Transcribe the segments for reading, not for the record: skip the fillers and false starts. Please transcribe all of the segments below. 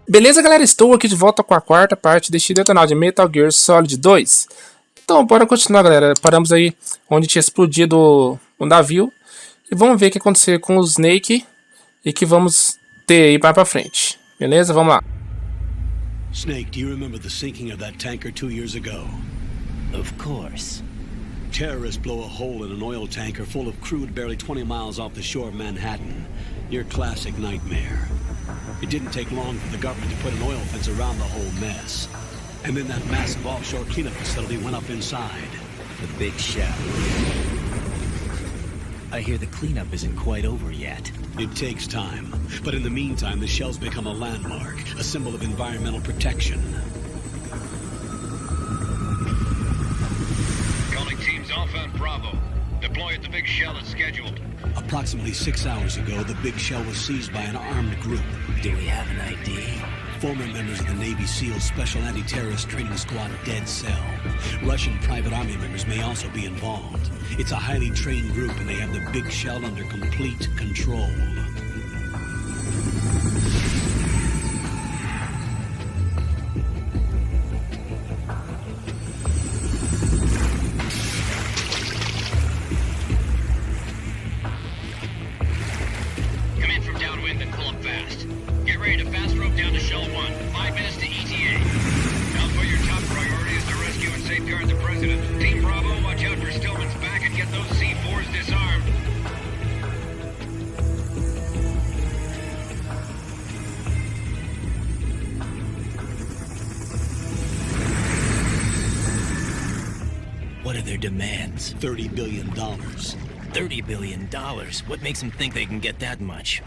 Beleza, galera? Estou aqui de volta com a quarta parte deste Detonado de Metal Gear Solid 2. Então, bora continuar, galera. Paramos aí onde tinha explodido o navio. E vamos ver o que aconteceu com o Snake e que vamos ter aí mais pra frente. Beleza? Vamos lá. Snake, do you remember the sinking of that tanker 2 years ago? Of course. Terrorists blow a hole in an oil tanker full of crude barely 20 miles off the shore of Manhattan. Your classic nightmare. It didn't take long for the government to put an oil fence around the whole mess. And then that massive offshore cleanup facility went up inside. The big shell. I hear the cleanup isn't quite over yet. It takes time. But in the meantime, the shell's become a landmark, a symbol of environmental protection. Calling teams Alpha and Bravo. Deploy at the big shell as scheduled. Approximately 6 hours ago, the big shell was seized by an armed group. Do we have an ID? Former members of the Navy SEALs Special Anti-Terrorist Training Squad Dead Cell. Russian private army members may also be involved. It's a highly trained group and they have the big shell under complete control. Come in from downwind and pull up fast. Get ready to fast rope down to Shell 1. 5 minutes to ETA. Now for your top priority is to rescue and safeguard the President. Team Bravo, watch out for Stillman's back and get those C4s disarmed. What are their demands? $30 billion. $30 billion? What makes them think they can get that much?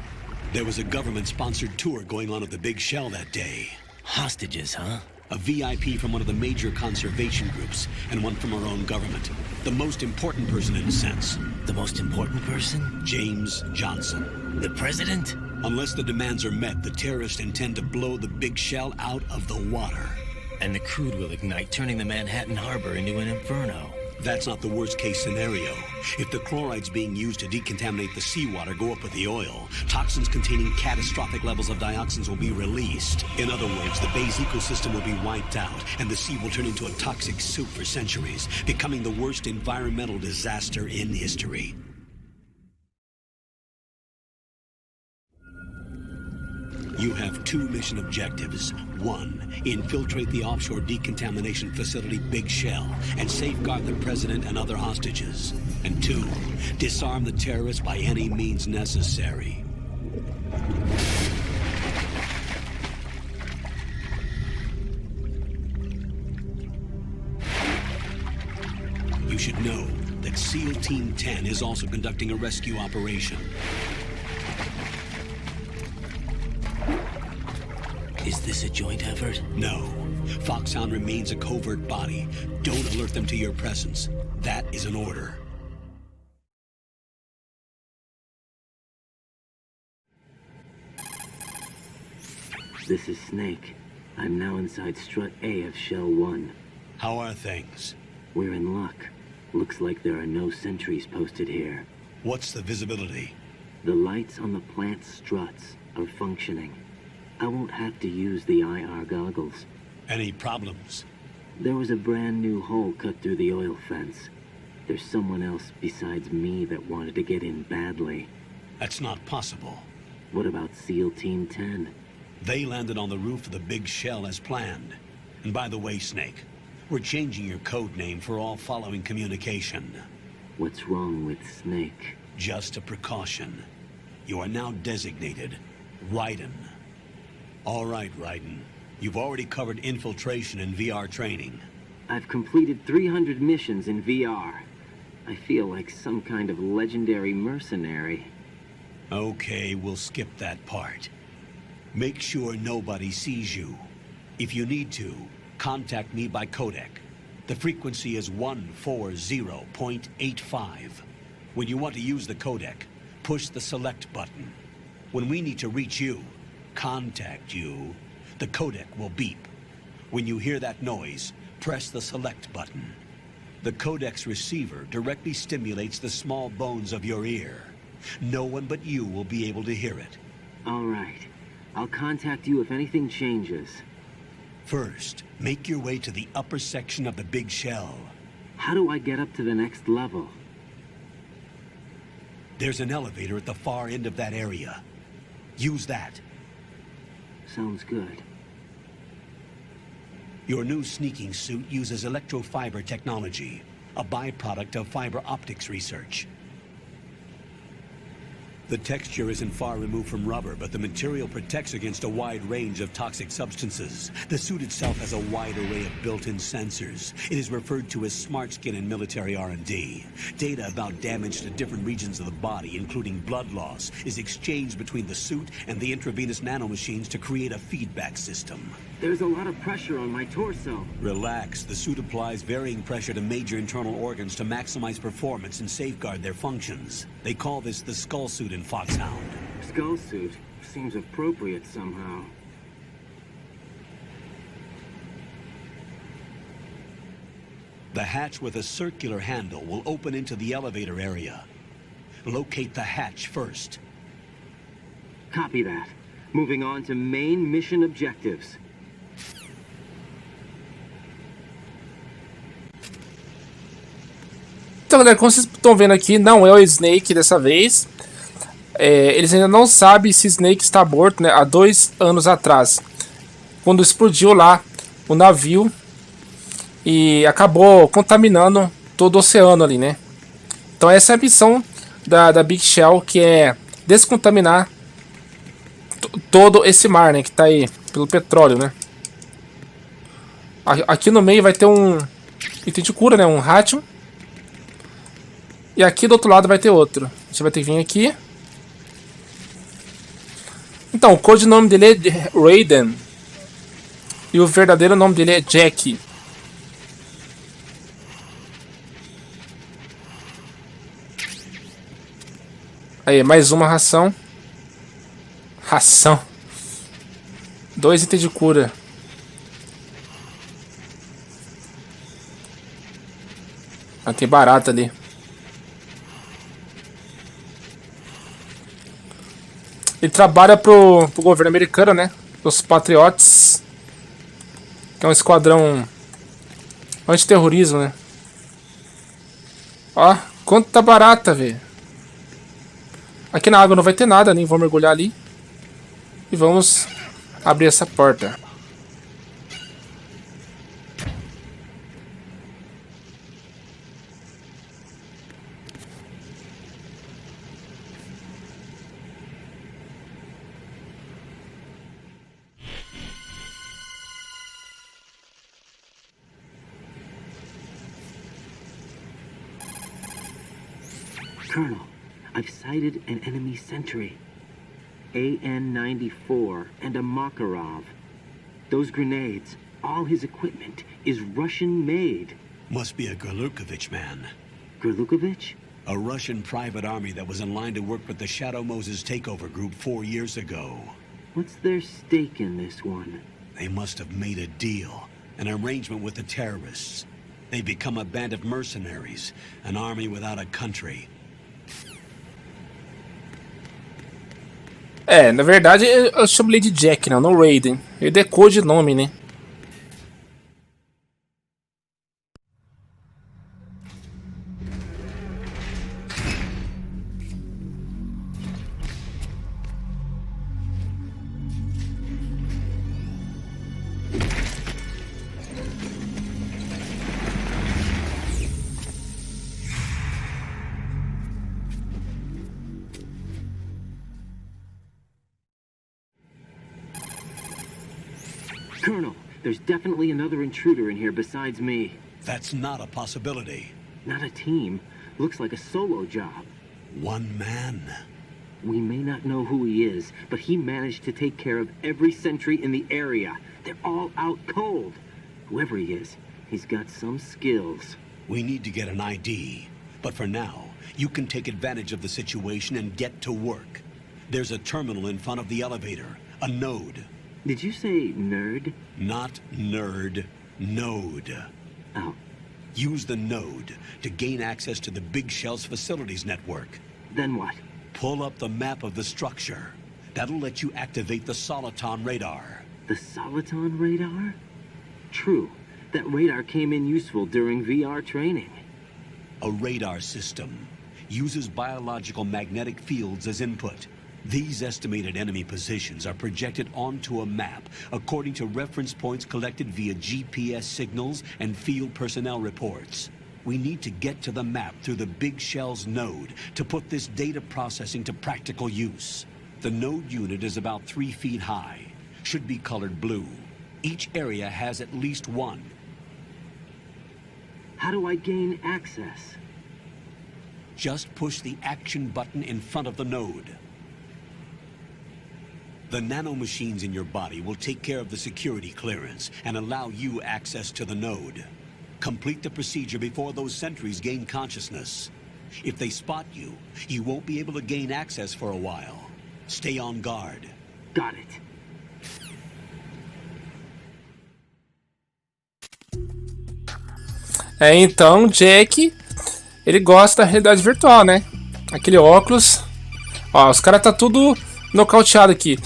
There was a government-sponsored tour going on at the big shell that day. Hostages, huh? A VIP from one of the major conservation groups, and one from our own government. The most important person in a sense. The most important person? James Johnson. The president? Unless the demands are met, the terrorists intend to blow the big shell out of the water. And the crude will ignite, turning the Manhattan Harbor into an inferno. That's not the worst-case scenario. If the chlorides being used to decontaminate the seawater go up with the oil, toxins containing catastrophic levels of dioxins will be released. In other words, the bay's ecosystem will be wiped out, and the sea will turn into a toxic soup for centuries, becoming the worst environmental disaster in history. You have 2 mission objectives. 1, infiltrate the offshore decontamination facility Big Shell and safeguard the president and other hostages. And 2, disarm the terrorists by any means necessary. You should know that SEAL Team 10 is also conducting a rescue operation. Is this a joint effort? No. Foxhound remains a covert body. Don't alert them to your presence. That is an order. This is Snake. I'm now inside Strut A of Shell 1. How are things? We're in luck. Looks like there are no sentries posted here. What's the visibility? The lights on the plant's struts are functioning. I won't have to use the IR goggles. Any problems? There was a brand new hole cut through the oil fence. There's someone else besides me that wanted to get in badly. That's not possible. What about SEAL Team 10? They landed on the roof of the big shell as planned. And by the way, Snake, we're changing your code name for all following communication. What's wrong with Snake? Just a precaution. You are now designated Raiden. All right, Raiden. You've already covered infiltration and VR training. I've completed 300 missions in VR. I feel like some kind of legendary mercenary. Okay, we'll skip that part. Make sure nobody sees you. If you need to, contact me by codec. The frequency is 140.85. When you want to use the codec, push the select button. When we need to reach you, contact you, the codec will beep. When you hear that noise, press the select button. The codec's receiver directly stimulates the small bones of your ear. No one but you will be able to hear it. All right. I'll contact you if anything changes. First, make your way to the upper section of the big shell. How do I get up to the next level? There's an elevator at the far end of that area. Use that. Sounds good. Your new sneaking suit uses electrofiber technology, a byproduct of fiber optics research. The texture isn't far removed from rubber, but the material protects against a wide range of toxic substances. The suit itself has a wide array of built-in sensors. It is referred to as smart skin in military R&D. Data about damage to different regions of the body, including blood loss, is exchanged between the suit and the intravenous nanomachines to create a feedback system. There's a lot of pressure on my torso. Relax. The suit applies varying pressure to major internal organs to maximize performance and safeguard their functions. They call this the skull suit in Foxhound. Skull suit seems appropriate somehow. The hatch with a circular handle will open into the elevator area. Locate the hatch first. Copy that. Moving on to main mission objectives. Então, galera, como vocês estão vendo aqui, não é o Snake dessa vez. Eles ainda não sabem se Snake está morto, né? Há 2 anos atrás, quando explodiu lá o navio e acabou contaminando todo o oceano ali, né? Então essa é a missão da Big Shell, que é descontaminar todo esse mar, né? Que tá aí pelo petróleo, né? Aqui no meio vai ter um item de cura, né? Um Hatchum. E aqui do outro lado vai ter outro. A gente vai ter que vir aqui. Então, o codinome dele é Raiden. E o verdadeiro nome dele é Jack. Aí, mais uma ração. Ração. 2 itens de cura. Ah, tem barata ali. Ele trabalha pro governo americano, né? Os Patriots. Que é um esquadrão antiterrorismo, né? Ó, quanta barata, velho. Aqui na água não vai ter nada, nem vou mergulhar ali. E vamos abrir essa porta. Colonel, I've sighted an enemy sentry. AN-94 and a Makarov. Those grenades, all his equipment, is Russian-made. Must be a Gorlukovich man. Gorlukovich? A Russian private army that was in line to work with the Shadow Moses takeover group 4 years ago. What's their stake in this one? They must have made a deal, an arrangement with the terrorists. They become a band of mercenaries, an army without a country. Na verdade eu chamo ele de Jack, não Raiden. Ele decode de nome, né? Colonel, there's definitely another intruder in here besides me. That's not a possibility. Not a team. Looks like a solo job. One man. We may not know who he is, but he managed to take care of every sentry in the area. They're all out cold. Whoever he is, he's got some skills. We need to get an ID. But for now, you can take advantage of the situation and get to work. There's a terminal in front of the elevator. A node. Did you say nerd? Not nerd. Node. Oh. Use the node to gain access to the Big Shell's facilities network. Then what? Pull up the map of the structure. That'll let you activate the Soliton radar. The Soliton radar? True. That radar came in useful during VR training. A radar system uses biological magnetic fields as input. These estimated enemy positions are projected onto a map according to reference points collected via GPS signals and field personnel reports. We need to get to the map through the Big Shell's node to put this data processing to practical use. The node unit is about 3 feet high, should be colored blue. Each area has at least one. How do I gain access? Just push the action button in front of the node. The nanomachines in your body will take care of the security clearance and allow you access to the node. Complete the procedure before those sentries gain consciousness. If they spot you, you won't be able to gain access for a while. Stay on guard. Got it. Então, Jack, ele gosta da realidade virtual, né? Aquele óculos. Ó, os caras tá tudo nocauteado aqui.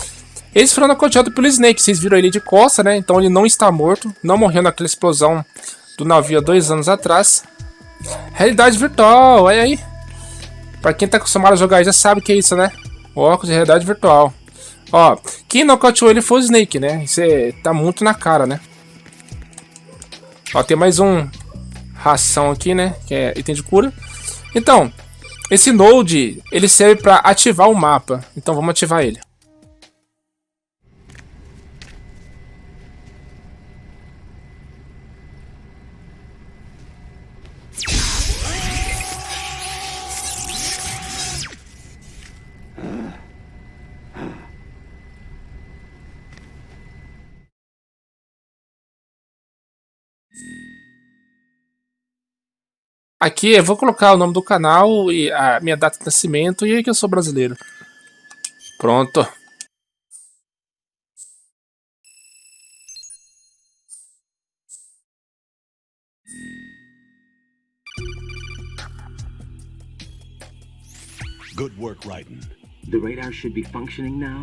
Eles foram nocauteados pelo Snake, vocês viram ele de costa, né? Então ele não está morto, não morreu naquela explosão do navio há 2 anos atrás. Realidade virtual, olha aí. Pra quem tá acostumado a jogar já sabe que é isso, né? O óculos de realidade virtual. Ó, quem nocauteou ele foi o Snake, né? Isso tá muito na cara, né? Ó, tem mais um ração aqui, né? Que é item de cura. Então, esse node, ele serve para ativar o mapa. Então vamos ativar ele. Aqui eu vou colocar o nome do canal e a minha data de nascimento e que eu sou brasileiro. Pronto. Good work, Raiden. The radar should be functioning now?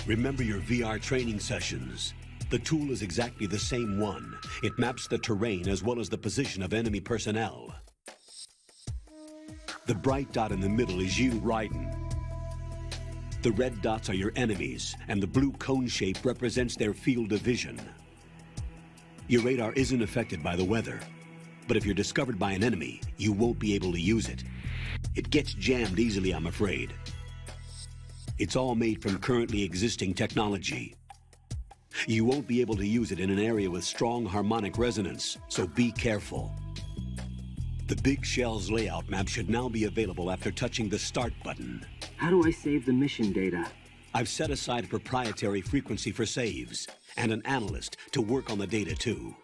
Remember your VR training sessions. The tool is exactly the same one. It maps the terrain as well as the position of enemy personnel. The bright dot in the middle is you, Raiden. The red dots are your enemies, and the blue cone shape represents their field of vision. Your radar isn't affected by the weather, but if you're discovered by an enemy, you won't be able to use it. It gets jammed easily, I'm afraid. It's all made from currently existing technology. You won't be able to use it in an area with strong harmonic resonance, so be careful. The Big Shell's layout map should now be available after touching the Start button. How do I save the mission data? I've set aside a proprietary frequency for saves, and an analyst to work on the data too.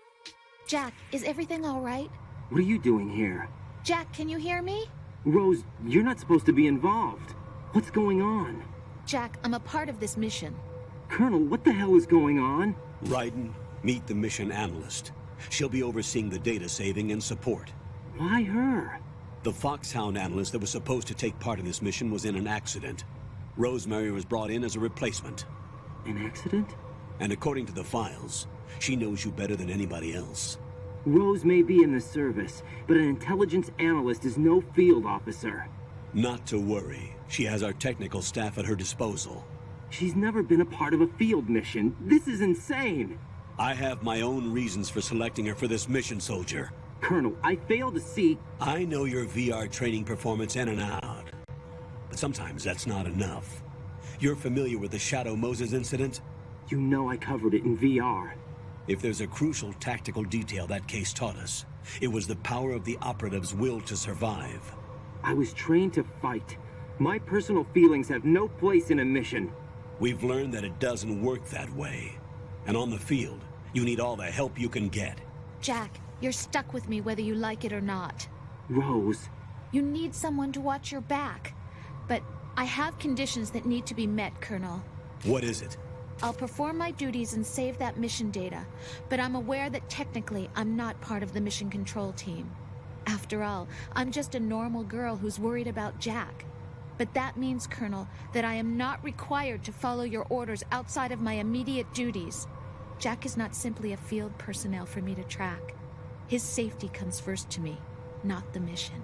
Jack, is everything all right? What are you doing here? Jack, can you hear me? Rose, you're not supposed to be involved. What's going on? Jack, I'm a part of this mission. Colonel, what the hell is going on? Raiden, meet the mission analyst. She'll be overseeing the data saving and support. Why her? The Foxhound analyst that was supposed to take part in this mission was in an accident. Rosemary was brought in as a replacement. An accident? And according to the files, she knows you better than anybody else. Rose may be in the service, but an intelligence analyst is no field officer. Not to worry. She has our technical staff at her disposal. She's never been a part of a field mission. This is insane. I have my own reasons for selecting her for this mission, soldier. Colonel, I fail to see... I know your VR training performance in and out. But sometimes that's not enough. You're familiar with the Shadow Moses incident? You know I covered it in VR. If there's a crucial tactical detail that case taught us, it was the power of the operative's will to survive. I was trained to fight. My personal feelings have no place in a mission. We've learned that it doesn't work that way. And on the field, you need all the help you can get. Jack, you're stuck with me whether you like it or not. Rose. You need someone to watch your back. But I have conditions that need to be met, Colonel. What is it? I'll perform my duties and save that mission data, but I'm aware that technically I'm not part of the mission control team. After all, I'm just a normal girl who's worried about Jack. But that means, Colonel, that I am not required to follow your orders outside of my immediate duties. Jack is not simply a field personnel for me to track. His safety comes first to me, not the mission.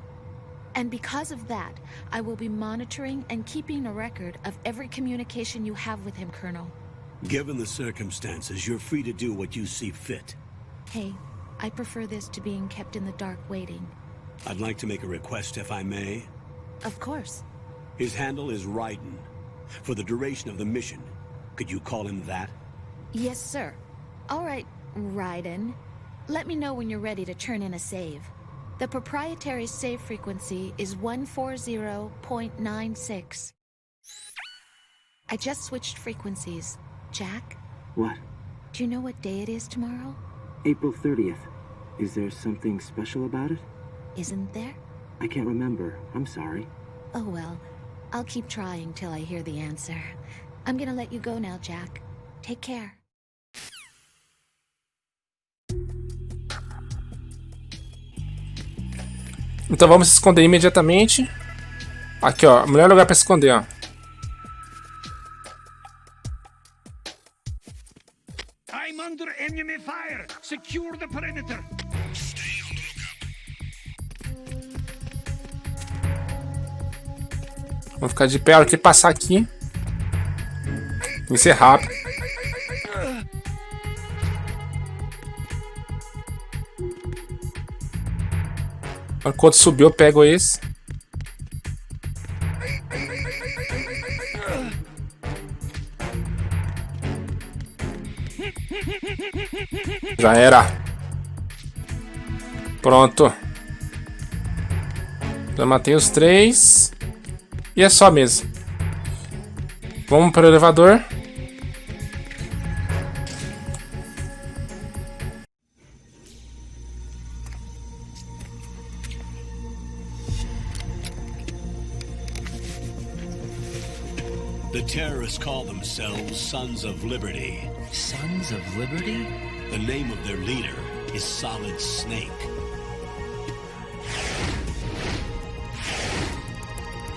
And because of that, I will be monitoring and keeping a record of every communication you have with him, Colonel. Given the circumstances, you're free to do what you see fit. Hey, I prefer this to being kept in the dark waiting. I'd like to make a request, if I may. Of course. His handle is Raiden. For the duration of the mission, could you call him that? Yes, sir. All right, Raiden. Let me know when you're ready to turn in a save. The proprietary save frequency is 140.96. I just switched frequencies. Jack? What? Do you know what day it is tomorrow? April 30th. Is there something special about it? Isn't there? I can't remember. I'm sorry. Oh well, I'll keep trying till I hear the answer. I'm gonna let you go now, Jack. Take care. Então vamos se esconder imediatamente. Aqui, ó, o melhor lugar para se esconder, ó. I'm under enemy fire. Secure the perimeter. Vamos ficar de pé, a hora que ele passar aqui. Tem que ser rápido. Quando subir, eu pego esse. Já era. Pronto. Já matei os 3. E é só mesmo. Vamos para o elevador. The terrorists call themselves Sons of Liberty. Sons of Liberty? The name of their leader is Solid Snake.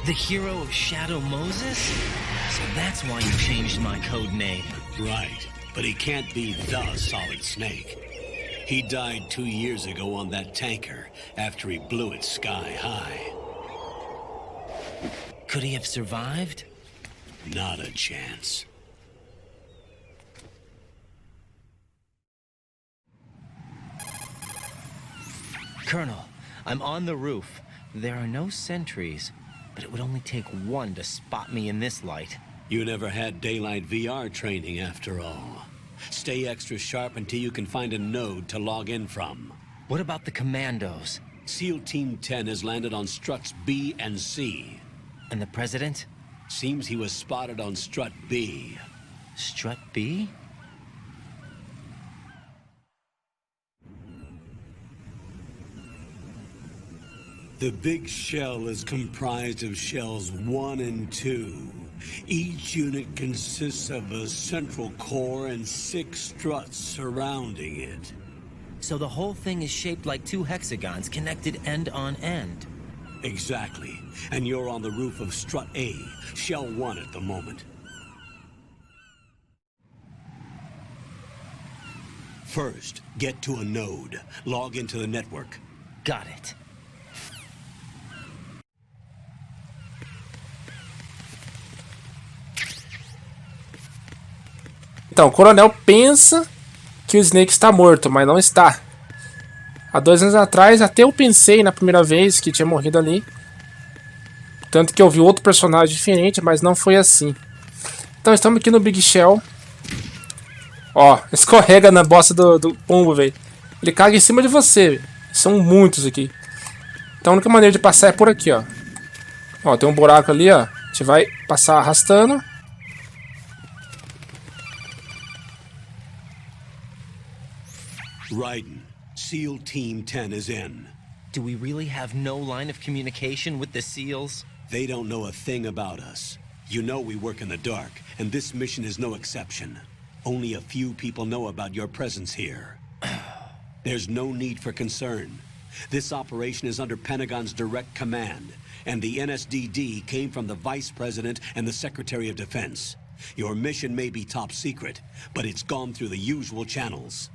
The hero of Shadow Moses? So that's why you changed my code name. Right, but he can't be the Solid Snake. He died 2 years ago on that tanker after he blew it sky high. Could he have survived? Not a chance. Colonel, I'm on the roof. There are no sentries, but it would only take one to spot me in this light. You never had daylight VR training after all. Stay extra sharp until you can find a node to log in from. What about the commandos? SEAL Team 10 has landed on struts B and C. And the president? Seems he was spotted on strut B. Strut B? The big shell is comprised of shells 1 and 2. Each unit consists of a central core and 6 struts surrounding it. So the whole thing is shaped like 2 hexagons connected end on end. Exactly. And you're on the roof of strut A, shell 1 at the moment. First, get to a node. Log into the network. Got it. Então, o coronel pensa que o Snake está morto, mas não está. Há 2 anos atrás, até eu pensei na primeira vez que tinha morrido ali. Tanto que eu vi outro personagem diferente, mas não foi assim. Então, estamos aqui no Big Shell. Ó, escorrega na bosta do pombo, velho. Ele caga em cima de você, véio. São muitos aqui. Então, a única maneira de passar é por aqui, ó. Ó, tem um buraco ali, ó. A gente vai passar arrastando. Raiden, SEAL Team 10 is in. Do we really have no line of communication with the SEALs? They don't know a thing about us. You know we work in the dark, and this mission is no exception. Only a few people know about your presence here. There's no need for concern. This operation is under Pentagon's direct command, and the NSDD came from the Vice President and the Secretary of Defense. Your mission may be top secret, but it's gone through the usual channels.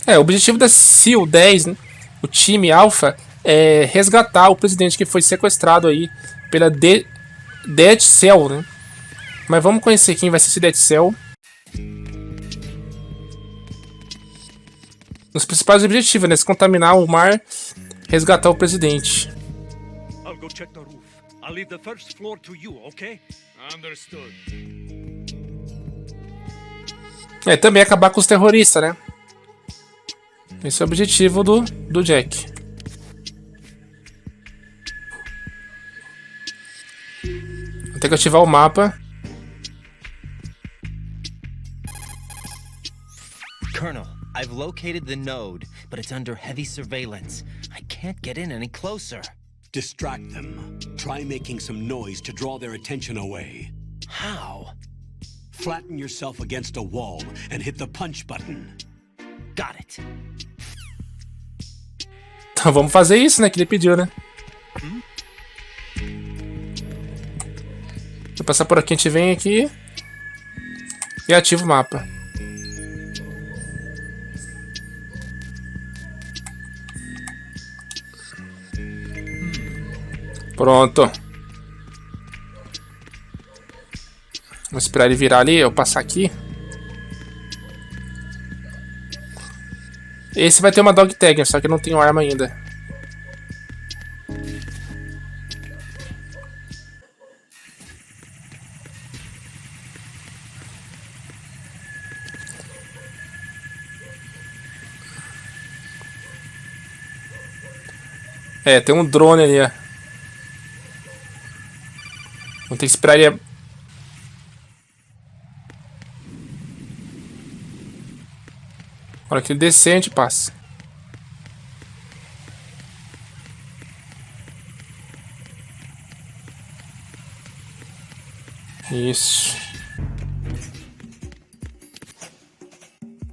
O objetivo da SEAL 10, né, o time Alpha, é resgatar o presidente que foi sequestrado aí pela Dead Cell, né? Mas vamos conhecer quem vai ser esse Dead Cell. Os principais objetivos, né? Descontaminar o mar, resgatar o presidente. I'll go check the roof. I'll leave the first floor to you, okay? Understood. Também acabar com os terroristas, né? Esse é o objetivo do Jack. Vou ter que ativar o mapa. Colonel, I've located the node, but it's under heavy surveillance. I can't get in any closer. Distract them. Try making some noise to draw their attention away. How? Flatten yourself against a wall and hit the punch button. Got it. Então vamos fazer isso, né? Que ele pediu, né? Vou passar por aqui, a gente vem aqui e ativa o mapa. Pronto. Vamos esperar ele virar ali, eu passar aqui. Esse vai ter uma dog tag, só que eu não tenho arma ainda. Tem um drone ali, ó. Vou ter que esperar ele. A hora que ele descer, a gente passa. Isso.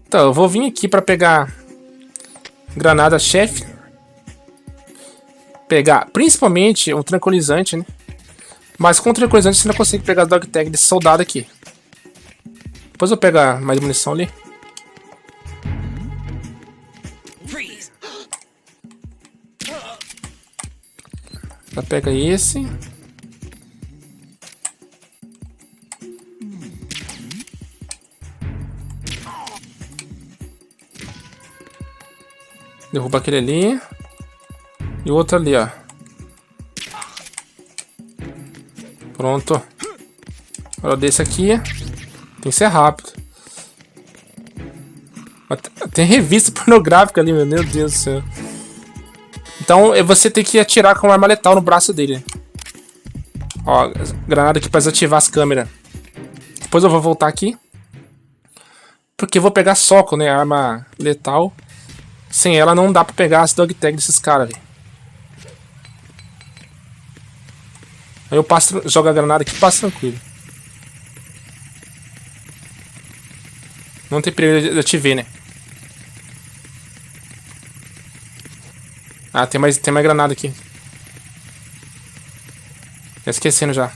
Então, eu vou vir aqui pra pegar granada chefe. Pegar principalmente um tranquilizante, né? Mas com o tranquilizante você não consegue pegar a dog tag desse soldado aqui. Depois eu vou pegar mais munição ali. Já pega esse. Derruba aquele ali. E o outro ali, ó. Pronto. Agora desse aqui. Tem que ser rápido. Tem revista pornográfica ali, meu Deus do céu. Então você tem que atirar com uma arma letal no braço dele. Ó, granada aqui pra desativar as câmeras. Depois eu vou voltar aqui. Porque eu vou pegar soco, né? Arma letal. Sem ela não dá pra pegar as dog tag desses caras ali. Aí eu passo, jogo a granada aqui e passo tranquilo. Não tem perigo de te ver, né? Ah, tem mais granada aqui. Tá esquecendo já.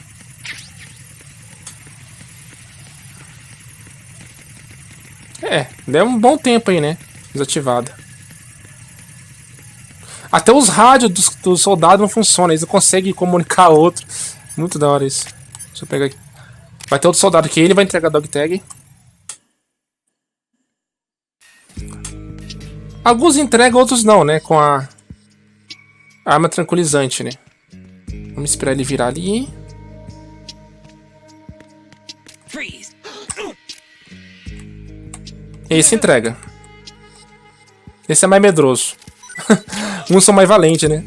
Deu um bom tempo aí, né? Desativada. Até os rádios dos soldados não funcionam. Eles não conseguem comunicar outro. Muito da hora isso. Deixa eu pegar aqui. Vai ter outro soldado aqui. Ele vai entregar a dog tag. Alguns entregam, outros não, né? Com a arma tranquilizante, né? Vamos esperar ele virar ali. Esse entrega. Esse é mais medroso. Uns são mais valentes, né?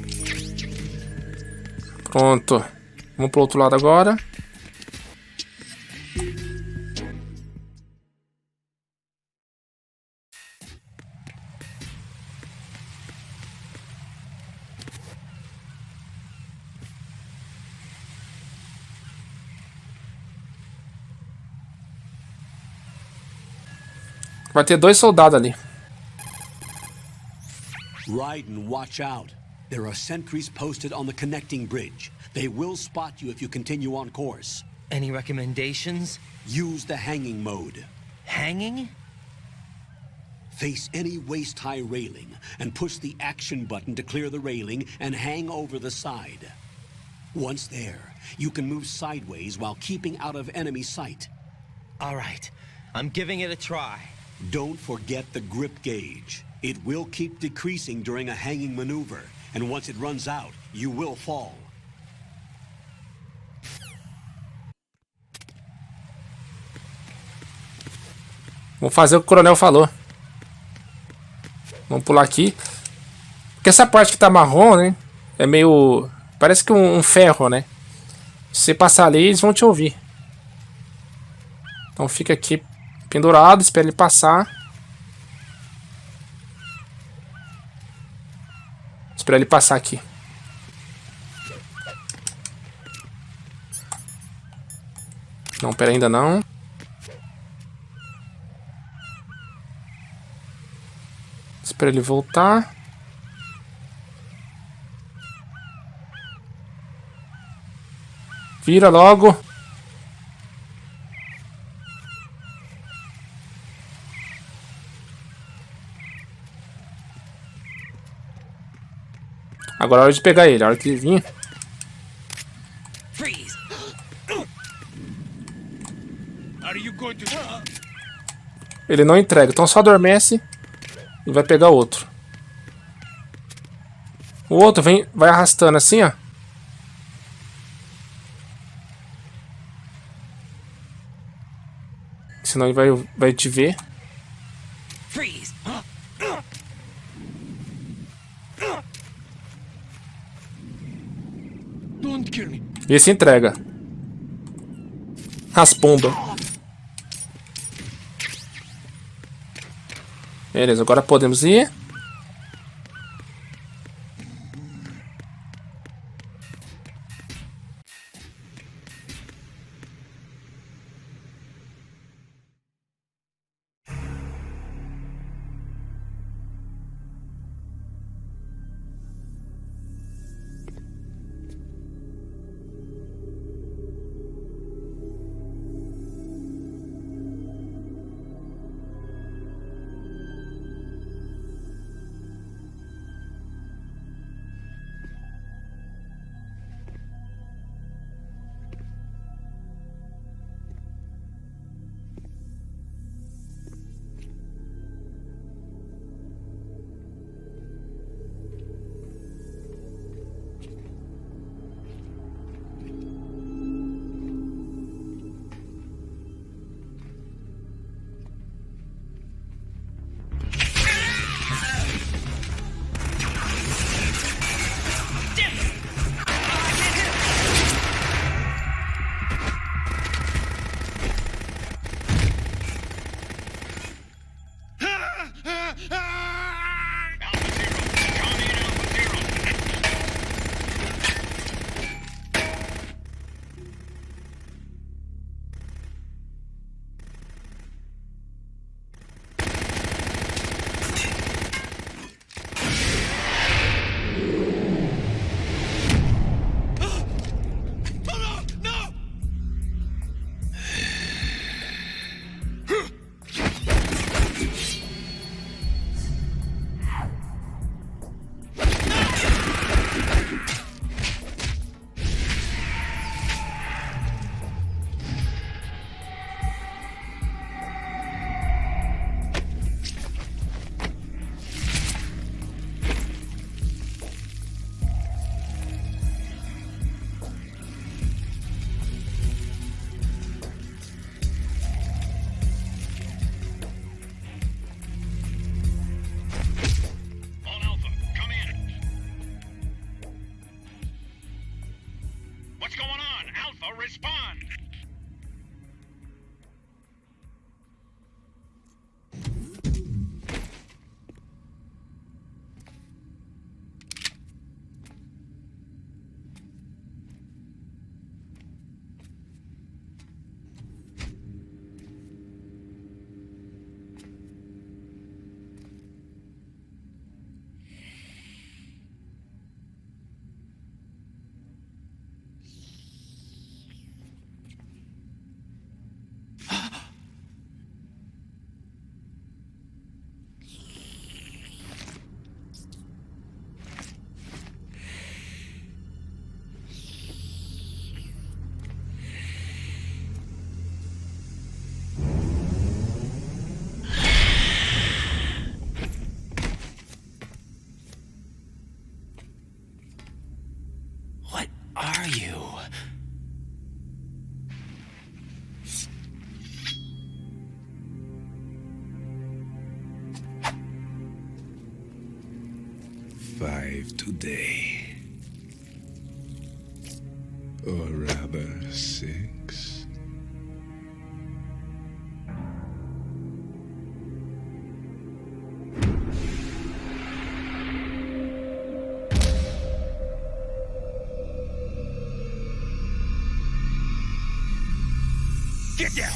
Pronto. Vamos pro outro lado agora. Vai ter 2 soldados ali. Ride and watch out. There are sentries posted on the connecting bridge. They will spot you if you continue on course. Any recommendations? Use the hanging mode. Hanging? Face any waist-high railing and push the action button to clear the railing and hang over the side. Once there, you can move sideways while keeping out of enemy sight. All right, I'm giving it a try. Don't forget the grip gauge. It will keep decreasing during a hanging maneuver, and once it runs out, you will fall. Vamos fazer o que o coronel falou. Vamos pular aqui. Porque essa parte que tá marrom, né? É meio... Parece que um ferro, né? Se você passar ali, eles vão te ouvir. Então fica aqui pendurado, espera ele passar. Espera ele passar aqui. Não, pera, ainda não. Espera ele voltar. Vira logo. Agora é hora de pegar ele. A hora que ele vir. Freeze! Are you going to... Ele não entrega, então só adormece e vai pegar outro. O outro vem, vai arrastando assim, ó. Senão ele vai te ver. Freeze! Don't kill me. E esse entrega. As pombas. Beleza, agora podemos ir. 5 today. Or rather, 6. Get down!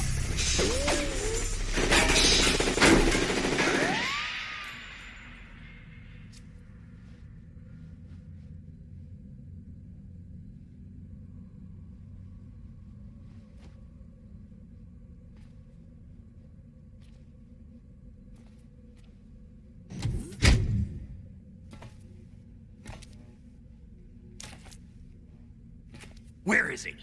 Where is he?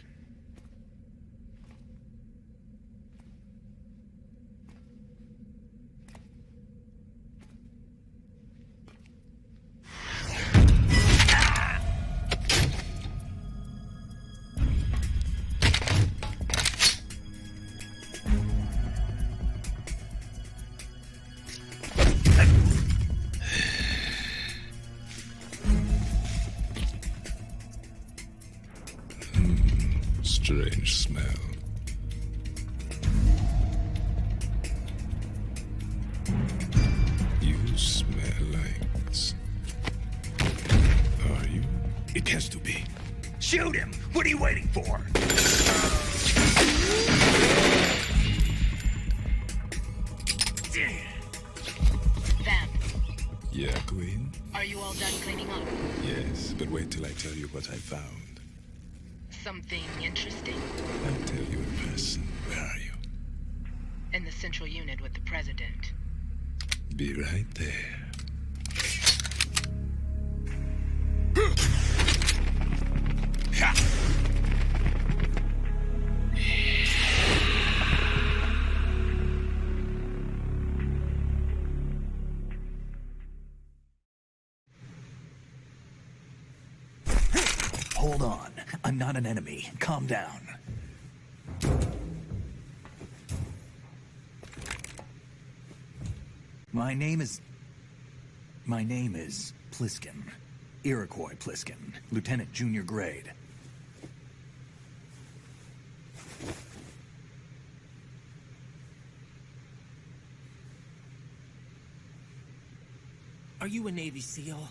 Strange smell. You smell like... Are you? It has to be. Shoot him! What are you waiting for? Vamp, Yeah, Queen? are you all done cleaning up? Yes, but wait till I tell you what I found. Something interesting? I'll tell you in person. Where are you? In the central unit with the president. Be right there. Hold on. I'm not an enemy. Calm down. My name is Pliskin. Iroquois Pliskin. Lieutenant Junior Grade. Are you a Navy SEAL?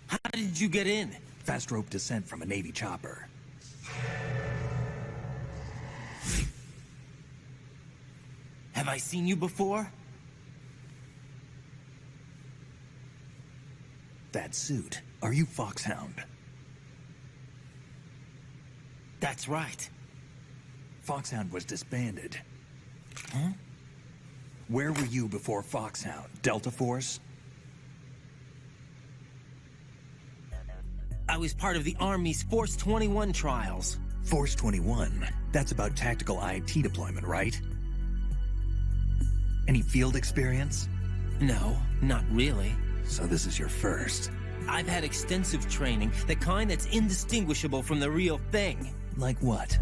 How did you get in? Fast rope descent from a Navy chopper. Have I seen you before? That suit. Are you Foxhound? That's right. Foxhound was disbanded. Huh? Where were you before Foxhound? Delta Force? I was part of the Army's Force 21 trials. Force 21? That's about tactical IT deployment, right? Any field experience? No, not really. So this is your first. I've had extensive training, the kind that's indistinguishable from the real thing. Like what?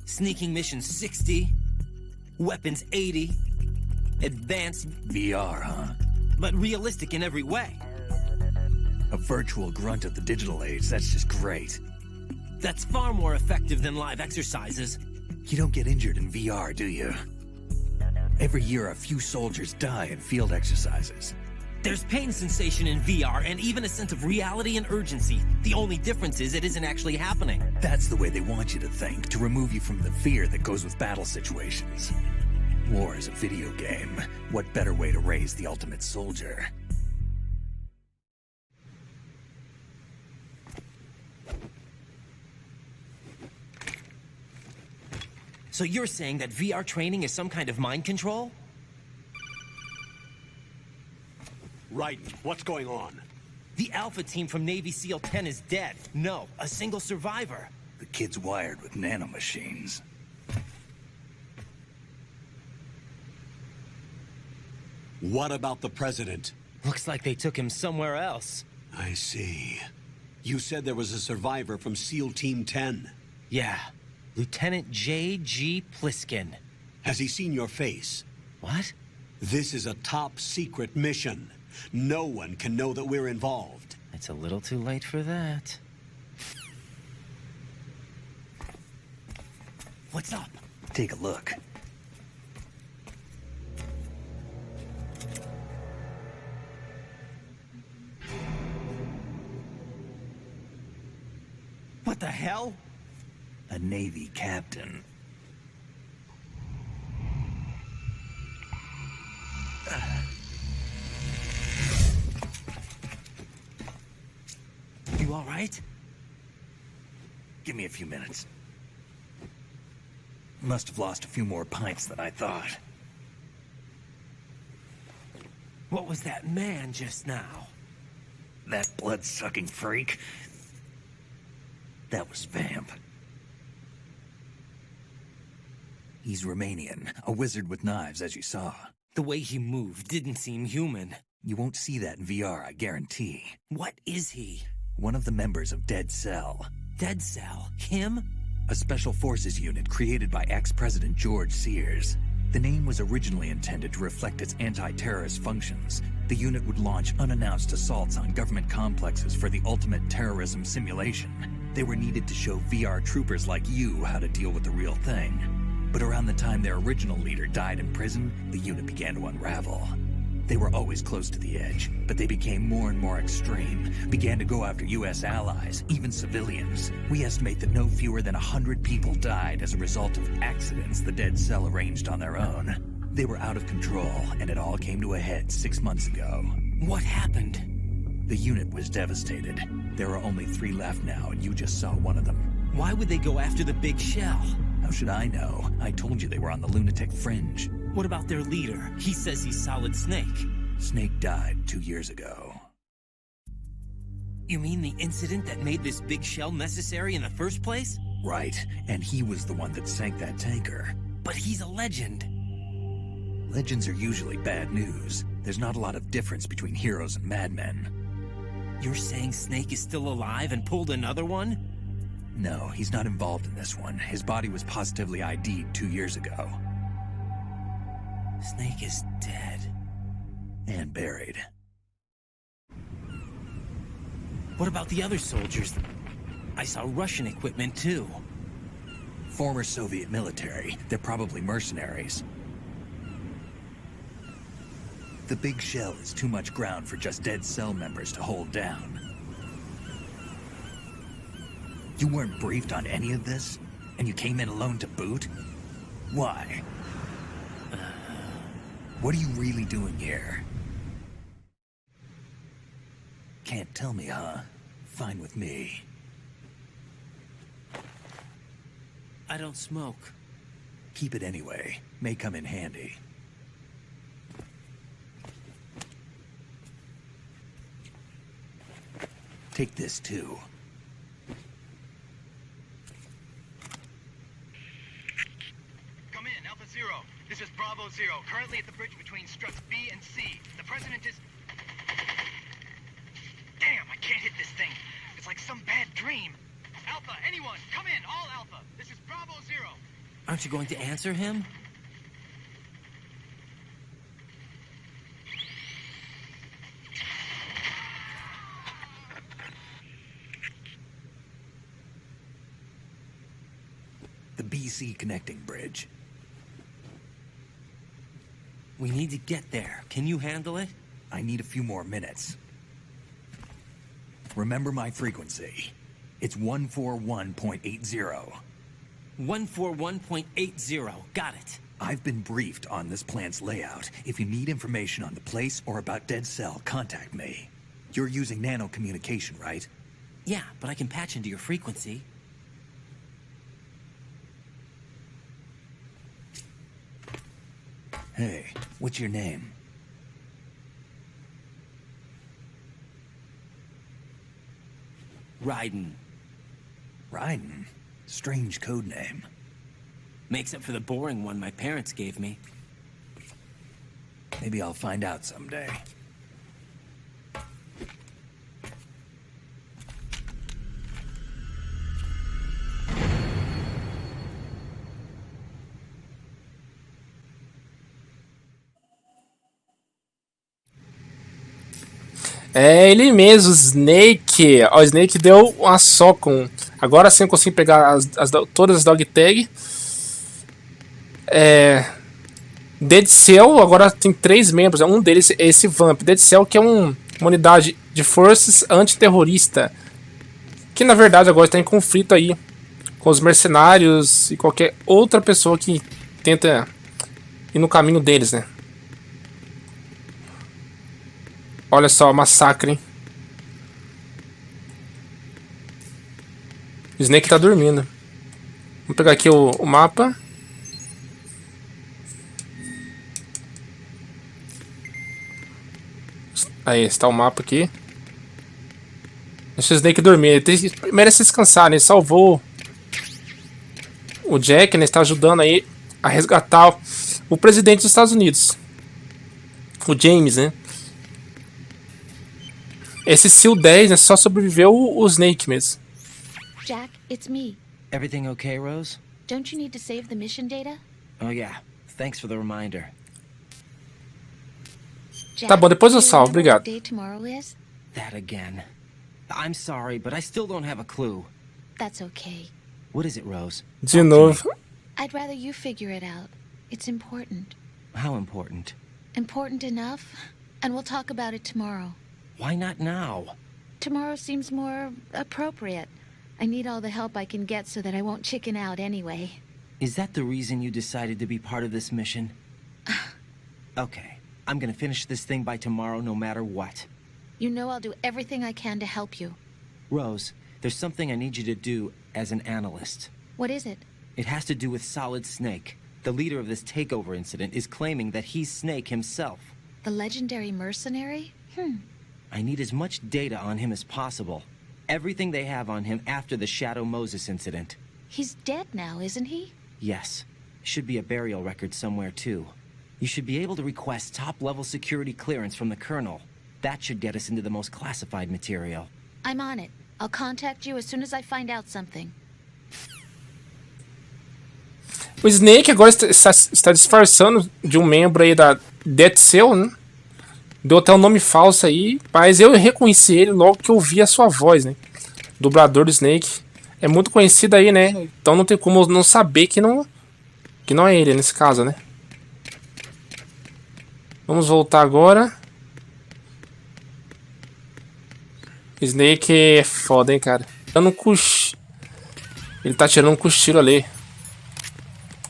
Sneaking missions 60, weapons 80, advanced, VR, huh? but realistic in every way. A virtual grunt of the digital age, that's just great. That's far more effective than live exercises. You don't get injured in VR, do you? Every year a few soldiers die in field exercises. There's pain sensation in VR and even a sense of reality and urgency. The only difference is it isn't actually happening. That's the way they want you to think, to remove you from the fear that goes with battle situations. War is a video game. What better way to raise the ultimate soldier? So you're saying that VR training is some kind of mind control? Right. What's going on? The Alpha team from Navy SEAL 10 is dead. No, a single survivor. The kid's wired with nanomachines. What about the president? Looks like they took him somewhere else. I see. You said there was a survivor from SEAL Team 10. Yeah. Lieutenant J.G. Pliskin. Has he seen your face? What? This is a top-secret mission. No one can know that we're involved. It's a little too late for that. What's up? Take a look. What the hell? A Navy captain. You all right? Give me a few minutes. Must have lost a few more pints than I thought. What was that man just now? That blood-sucking freak. That was Vamp. He's Romanian, a wizard with knives, as you saw. The way he moved didn't seem human. You won't see that in VR, I guarantee. What is he? One of the members of Dead Cell. Dead Cell? Him? A special forces unit created by ex-President George Sears. The name was originally intended to reflect its anti-terrorist functions. The unit would launch unannounced assaults on government complexes for the ultimate terrorism simulation. They were needed to show VR troopers like you how to deal with the real thing. But around the time their original leader died in prison, the unit began to unravel. They were always close to the edge, but they became more and more extreme, began to go after U.S. allies, even civilians. We estimate that no fewer than 100 people died as a result of accidents the Dead Cell arranged on their own. They were out of control, and it all came to a head 6 months ago. What happened? The unit was devastated. There are only 3 left now, and you just saw one of them. Why would they go after the big shell? How should I know? I told you they were on the lunatic fringe. What about their leader? He says he's Solid Snake. Snake died 2 years ago. You mean the incident that made this big shell necessary in the first place? Right, and he was the one that sank that tanker. But he's a legend. Legends are usually bad news. There's not a lot of difference between heroes and madmen. You're saying Snake is still alive and pulled another one? No, he's not involved in this one. His body was positively ID'd 2 years ago. Snake is dead. And buried. What about the other soldiers? I saw Russian equipment too. Former Soviet military. They're probably mercenaries. The big shell is too much ground for just Dead Cell members to hold down. You weren't briefed on any of this? And you came in alone to boot? Why? What are you really doing here? Can't tell me, huh? Fine with me. I don't smoke. Keep it anyway. May come in handy. Take this too. Come in, Alpha Zero. This is Bravo Zero, currently at the bridge between struts B and C. The president is... Damn, I can't hit this thing. It's like some bad dream. Alpha, anyone, come in, all Alpha. This is Bravo Zero. Aren't you going to answer him? The BC connecting bridge. We need to get there. Can you handle it? I need a few more minutes. Remember my frequency. It's 141.80. 141.80. Got it. I've been briefed on this plant's layout. If you need information on the place or about Dead Cell, contact me. You're using nano communication, right? Yeah, but I can patch into your frequency. Hey, what's your name? Raiden. Raiden? Strange code name. Makes up for the boring one my parents gave me. Maybe I'll find out someday. É ele mesmo, o Snake. Ó, o Snake deu uma socon. Agora sim eu consigo pegar todas as dog tag. Dead Cell agora tem 3 membros. Um deles é esse Vamp. Dead Cell, que é uma unidade de forças antiterrorista. Que na verdade agora está em conflito aí com os mercenários e qualquer outra pessoa que tenta ir no caminho deles, né? Olha só, massacre, hein? O Snake tá dormindo. Vamos pegar aqui o mapa. Aí, está o mapa aqui. Deixa o Snake dormir. Ele merece descansar, né? Ele salvou o Jack, né? Está ajudando aí a resgatar o presidente dos Estados Unidos. O James, né? Esse SEAL 10, né? Só sobreviveu o Snake mesmo. Jack, it's me. Everything okay, Rose? Don't you need to save the mission data? Oh yeah, thanks for the reminder. Jack, Tá bom, depois eu do you salvo, remember obrigado. what day tomorrow is? That again. I'm sorry, but I still don't have a clue. That's okay. What is it, Rose? De novo. I'd rather you figure it out. It's important. How important? Important enough? And we'll talk about it tomorrow. Why not now? Tomorrow seems more appropriate. I need all the help I can get so that I won't chicken out anyway. Is that the reason you decided to be part of this mission? Okay, I'm gonna finish this thing by tomorrow no matter what. You know I'll do everything I can to help you. Rose, there's something I need you to do as an analyst. What is it? It has to do with Solid Snake. The leader of this takeover incident is claiming that he's Snake himself. The legendary mercenary? I need as much data on him as possible. Everything they have on him after the Shadow Moses incident. He's dead now, isn't he? Yes. Should be a burial record somewhere, too. You should be able to request top-level security clearance from the Colonel. That should get us into the most classified material. I'm on it. I'll contact you as soon as I find out something. O Snake agora está disfarçando de um membro aí da Dead Cell, né? Deu até um nome falso aí, mas eu reconheci ele logo que eu vi a sua voz, né? Dublador do Snake. É muito conhecido aí, né? Então não tem como não saber que não é ele nesse caso, né? Vamos voltar agora. Snake é foda, hein, cara. Ele tá tirando um cochilo ali.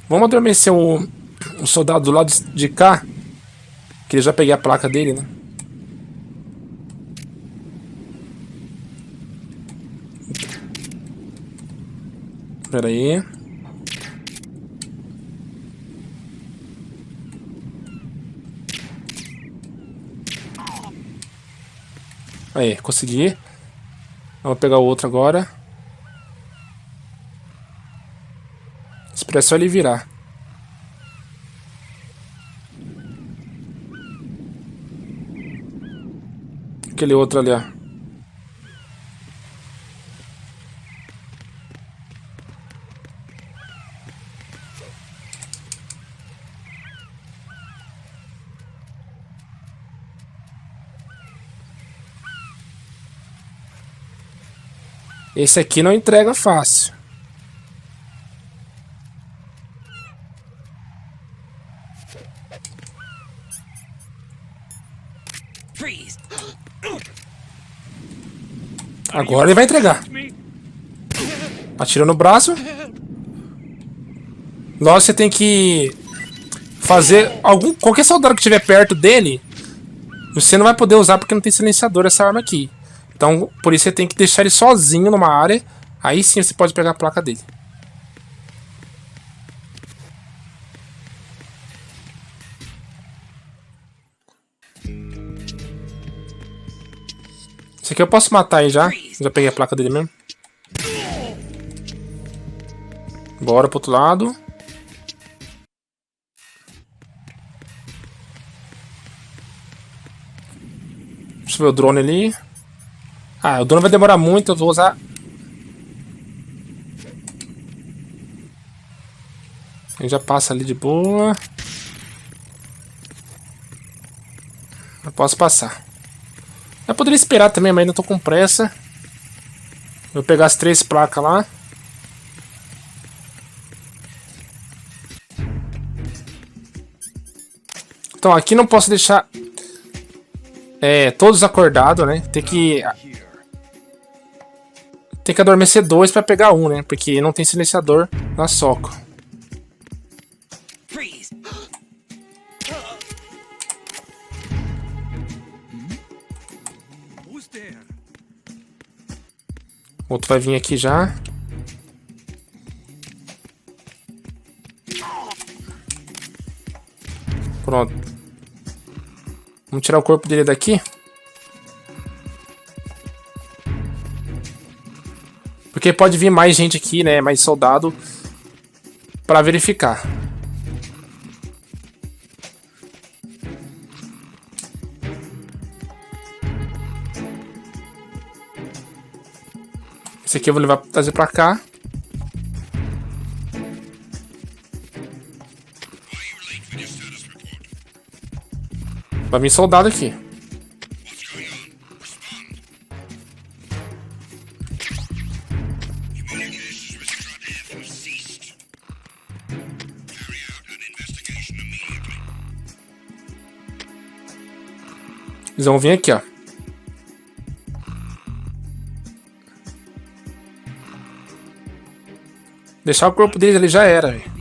Vamos adormecer o soldado do lado de cá. Que eu já peguei a placa dele, né? Pera aí. Aí, consegui. Vamos pegar o outro agora. Espera só ele virar. Aquele outro ali, ó. Esse aqui não entrega fácil. Agora ele vai entregar. Atira no braço. Logo você tem que fazer qualquer soldado que estiver perto dele. Você não vai poder usar porque não tem silenciador essa arma aqui. Então por isso você tem que deixar ele sozinho numa área. Aí sim você pode pegar a placa dele. Esse aqui eu posso matar aí já. Já peguei a placa dele mesmo. Bora pro outro lado. Deixa eu ver o drone ali. Ah, o drone vai demorar muito. Eu vou usar... Ele já passa ali de boa. Eu posso passar. Eu poderia esperar também, mas ainda tô com pressa. Vou pegar as 3 placas lá. Então aqui não posso deixar todos acordados, né? Tem que adormecer 2 para pegar 1, né? Porque não tem silenciador na soco. Outro vai vir aqui já. Pronto. Vamos tirar o corpo dele daqui. Porque pode vir mais gente aqui, né? Mais soldado. Pra verificar. Esse aqui eu vou trazer pra cá. Vai vir soldado aqui. Eles vão vir aqui, ó. Deixar o corpo deles ali já era, velho.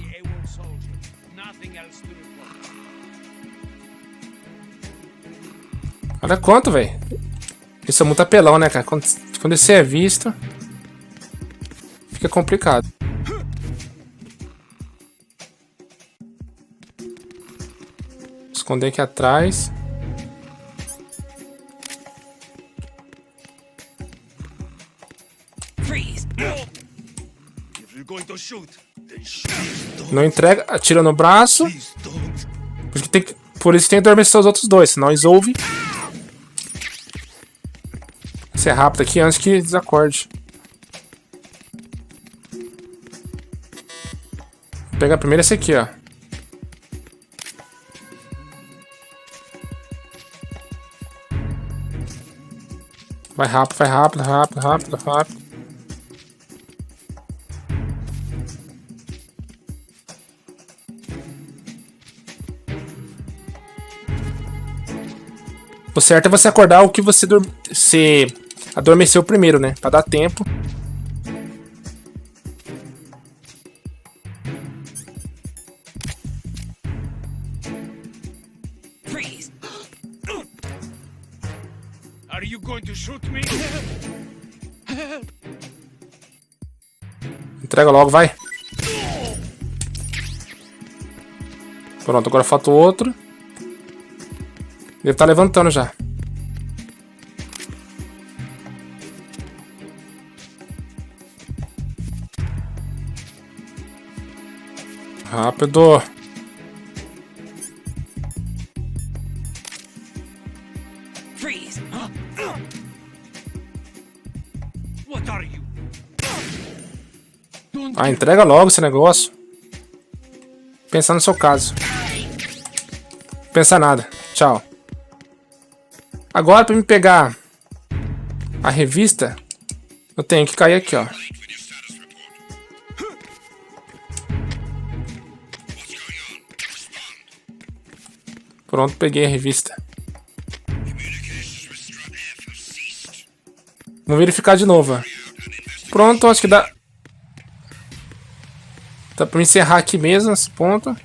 Olha quanto, velho. Isso é muito apelão, né, cara? Quando esse é visto, fica complicado. Esconder aqui atrás. Não entrega, atira no braço. Por isso tem que adormecer os outros 2, senão eles ouvem. Vou ser rápido aqui antes que desacorde. Vou pegar primeiro esse aqui, ó. Vai rápido, vai rápido, rápido, rápido, rápido. O certo é você acordar o que você adormeceu primeiro, né? Pra dar tempo. Are you going to shoot me? Entrega logo, vai. Pronto, agora falta o outro. Deve estar levantando já. Rápido. Ah, entrega logo esse negócio. Pensar no seu caso. Não pensa nada. Tchau. Agora, pra me pegar a revista, eu tenho que cair aqui, ó. Pronto, peguei a revista. Vamos verificar de novo, ó. Pronto, acho que dá. Dá pra me encerrar aqui mesmo, nesse ponto.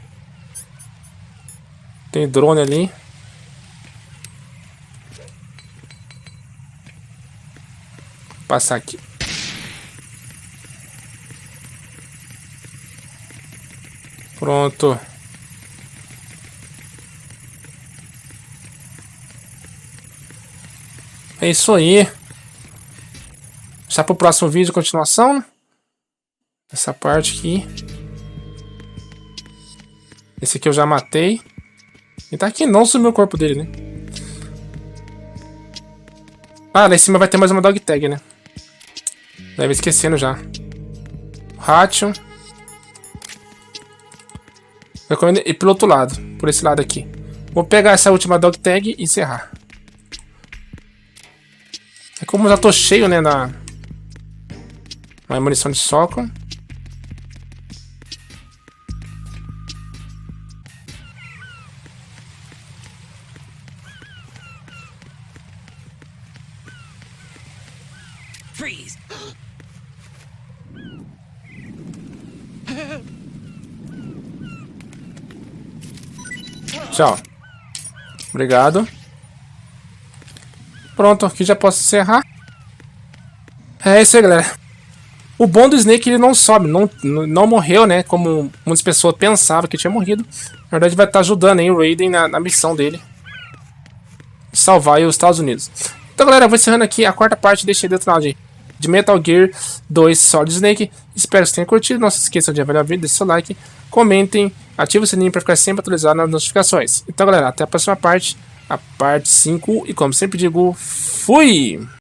Tem drone ali. Passar aqui. Pronto. É isso aí. Já pro próximo vídeo, continuação, né? Essa parte aqui. Esse aqui eu já matei. E tá aqui, não sumiu o corpo dele, né? Ah, lá em cima vai ter mais uma dog tag, né? Deve esquecendo já. Ratio. Eu recomendo ir pelo outro lado. Por esse lado aqui. Vou pegar essa última dog tag e encerrar. Como já tô cheio, né, na munição de soco. Freeze! Tchau. Obrigado. Pronto, aqui já posso encerrar. É isso aí, galera. O bom do Snake, ele não sobe, não morreu, né? Como muitas pessoas pensavam que tinha morrido. Na verdade, vai estar ajudando aí o Raiden na missão dele. Salvar aí os Estados Unidos. Então, galera, eu vou encerrando aqui a quarta parte deste Detonado de Metal Gear 2 Solid Snake. Espero que vocês tenham curtido. Não se esqueçam de avaliar o vídeo, deixe seu like, comentem, ative o sininho para ficar sempre atualizado nas notificações. Então, galera, até a próxima parte, a parte 5. E como sempre digo, fui!